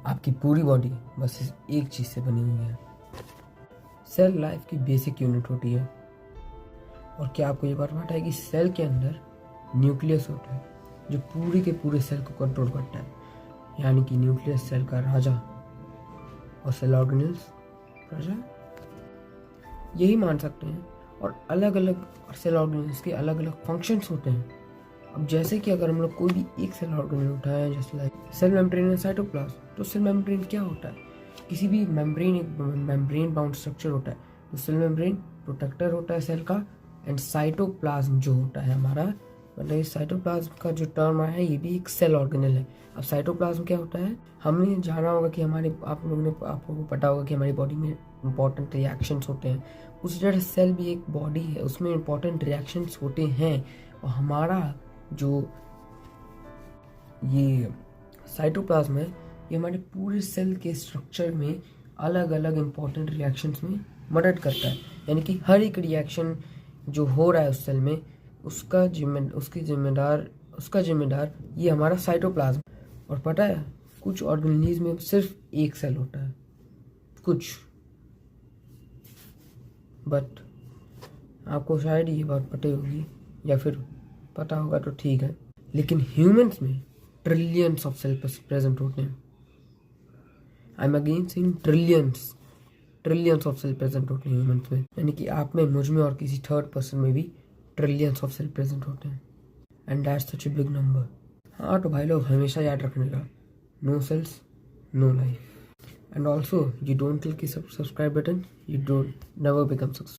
आपकी पूरी बॉडी बस इस एक चीज़ से बनी हुई है। सेल लाइफ की बेसिक यूनिट होती है। और क्या आपको ये बात पता है कि सेल के अंदर न्यूक्लियस होता है जो पूरे के पूरे सेल को कंट्रोल करता है, यानी कि न्यूक्लियस सेल का राजा और सेल ऑर्गेनल्स प्रजा, यही मान सकते हैं। और अलग अलग सेल ऑर्गेनल्स के अलग अलग फंक्शंस होते हैं। अब जैसे कि अगर हम लोग कोई भी एक सेल ऑर्गेनल उठाएं, जैसे like cell membrane and cytoplasm, तो सेल मेम्ब्रेन क्या होता है? किसी भी मेम्ब्रेन एक मेम्ब्रेन बाउंड स्ट्रक्चर होता है। तो सेल मेम्ब्रेन प्रोटेक्टर होता है सेल का, एंड साइटोप्लाज्म जो होता है हमारा, मतलब इस साइटोप्लाज्म का जो टर्म आया है ये भी एक सेल ऑर्गेनल है। अब साइटोप्लाज्म क्या होता है? हमने जाना होगा कि आप लोगों को पता होगा कि हमारी बॉडी में इंपॉर्टेंट रिएक्शंस होते हैं। उस तरह सेल भी एक बॉडी है, उसमें इंपॉर्टेंट रिएक्शंस होते हैं। और हमारा जो ये साइटोप्लाज्म है, ये हमारे पूरे सेल के स्ट्रक्चर में अलग अलग इंपॉर्टेंट रिएक्शंस में मदद करता है। यानी कि हर एक रिएक्शन जो हो रहा है उस सेल में, उसका जिम्मेदार ये हमारा साइटोप्लाज्म। और पता है, कुछ ऑर्गेनिज्म में सिर्फ एक सेल होता है, कुछ, बट आपको शायद ये बात पता होगी, या फिर पता होगा तो ठीक है, लेकिन ह्यूमंस में ट्रिलियंस ऑफ सेल प्रेजेंट होते हैं। I am again saying trillions of cell present होते हैं ह्यूमंस में, यानी कि आप में, मुझ में और किसी थर्ड पर्सन में भी ट्रिलियंस ऑफ सेल प्रेजेंट होते हैं। And that's such a big number. हाँ तो भाई लोग हमेशा याद रखने का, no cells no life. And also you don't click subscribe button, you don't never become successful.